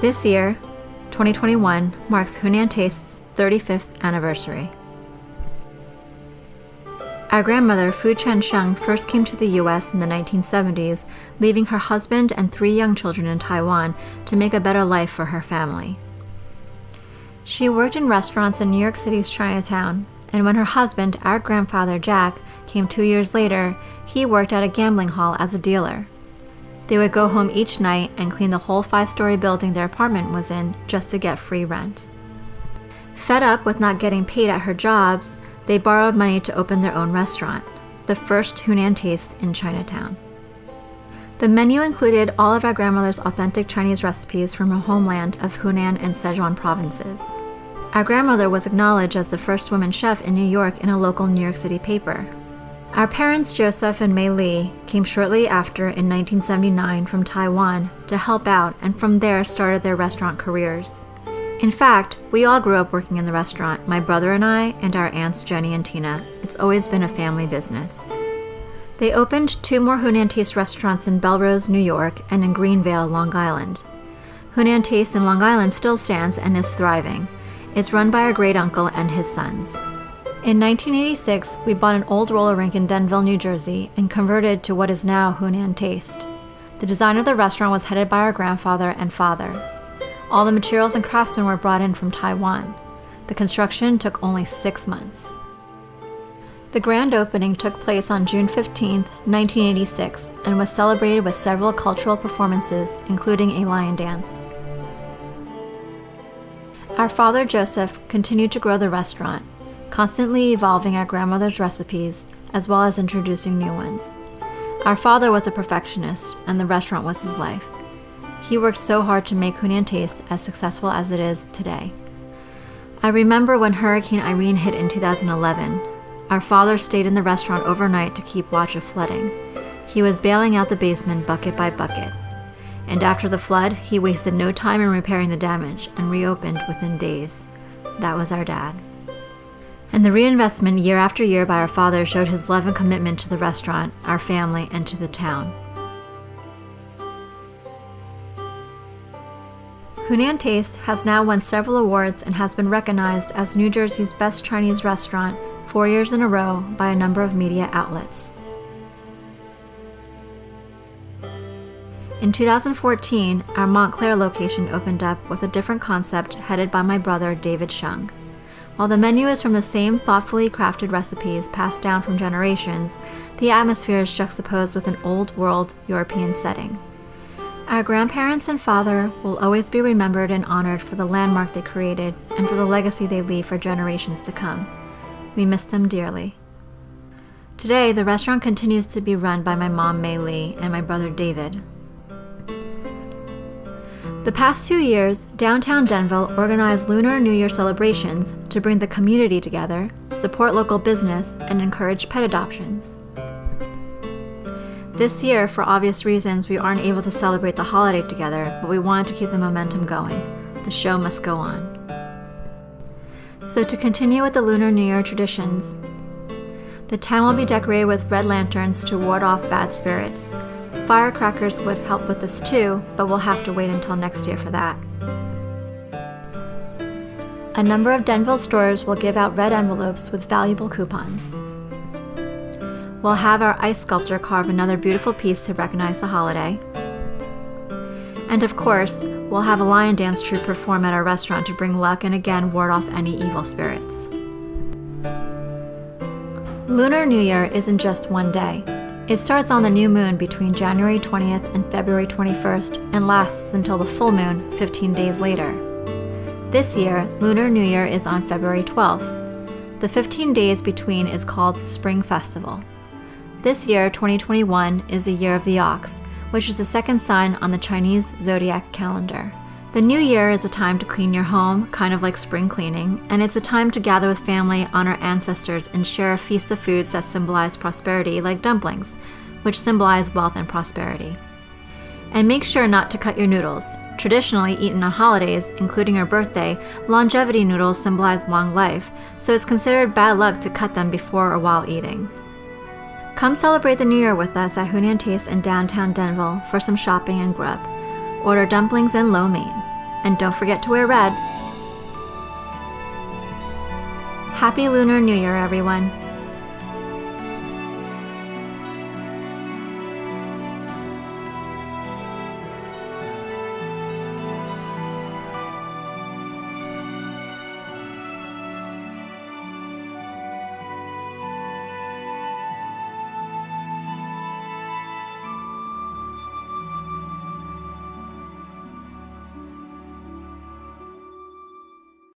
This year, 2021, marks Hunan Taste's 35th anniversary. Our grandmother, Fu Chen Sheng, first came to the U.S. in the 1970s, leaving her husband and 3 young children in Taiwan to make a better life for her family. She worked in restaurants in New York City's Chinatown, and when her husband, our grandfather Jack, came 2 years later, he worked at a gambling hall as a dealer. They would go home each night and clean the whole 5-story building their apartment was in just to get free rent. Fed up with not getting paid at her jobs, they borrowed money to open their own restaurant, the first Hunan Taste in Chinatown. The menu included all of our grandmother's authentic Chinese recipes from her homeland of Hunan and Sichuan provinces. Our grandmother was acknowledged as the first woman chef in New York in a local New York City paper. Our parents, Joseph and Mei Li, came shortly after in 1979 from Taiwan to help out, and from there started their restaurant careers. In fact, we all grew up working in the restaurant, my brother and I, and our aunts Jenny and Tina. It's always been a family business. They opened 2 more Hunan Taste restaurants in Belrose, New York, and in Greenvale, Long Island. Hunan Taste in Long Island still stands and is thriving. It's run by our great-uncle and his sons. In 1986, we bought an old roller rink in Denville, New Jersey, and converted to what is now Hunan Taste. The design of the restaurant was headed by our grandfather and father. All the materials and craftsmen were brought in from Taiwan. The construction took only 6 months. The grand opening took place on June 15, 1986, and was celebrated with several cultural performances, including a lion dance. Our father, Joseph, continued to grow the restaurant, constantly evolving our grandmother's recipes, as well as introducing new ones. Our father was a perfectionist, and the restaurant was his life. He worked so hard to make Hunan Taste as successful as it is today. I remember when Hurricane Irene hit in 2011. Our father stayed in the restaurant overnight to keep watch of flooding. He was bailing out the basement bucket by bucket. And after the flood, he wasted no time in repairing the damage and reopened within days. That was our dad. And the reinvestment year after year by our father showed his love and commitment to the restaurant, our family, and to the town. Hunan Taste has now won several awards and has been recognized as New Jersey's best Chinese restaurant 4 years in a row by a number of media outlets. In 2014, our Montclair location opened up with a different concept headed by my brother David Sheng. While the menu is from the same thoughtfully crafted recipes passed down from generations, the atmosphere is juxtaposed with an old-world European setting. Our grandparents and father will always be remembered and honored for the landmark they created and for the legacy they leave for generations to come. We miss them dearly. Today, the restaurant continues to be run by my mom, Mei Li, and my brother, David. The past 2 years, downtown Denville organized Lunar New Year celebrations to bring the community together, support local business, and encourage pet adoptions. This year, for obvious reasons, we aren't able to celebrate the holiday together, but we wanted to keep the momentum going. The show must go on. So to continue with the Lunar New Year traditions, the town will be decorated with red lanterns to ward off bad spirits. Firecrackers would help with this too, but we'll have to wait until next year for that. A number of Denville stores will give out red envelopes with valuable coupons. We'll have our ice sculptor carve another beautiful piece to recognize the holiday. And of course, we'll have a lion dance troupe perform at our restaurant to bring luck and again ward off any evil spirits. Lunar New Year isn't just one day. It starts on the new moon between January 20th and February 21st and lasts until the full moon 15 days later. This year, Lunar New Year is on February 12th. The 15 days between is called Spring Festival. This year, 2021, is the year of the ox, which is the second sign on the Chinese zodiac calendar. The new year is a time to clean your home, kind of like spring cleaning, and it's a time to gather with family, honor ancestors, and share a feast of foods that symbolize prosperity, like dumplings, which symbolize wealth and prosperity. And make sure not to cut your noodles. Traditionally eaten on holidays, including your birthday, longevity noodles symbolize long life, so it's considered bad luck to cut them before or while eating. Come celebrate the New Year with us at Hunan Taste in downtown Denville for some shopping and grub. Order dumplings and lo mein. And don't forget to wear red. Happy Lunar New Year, everyone!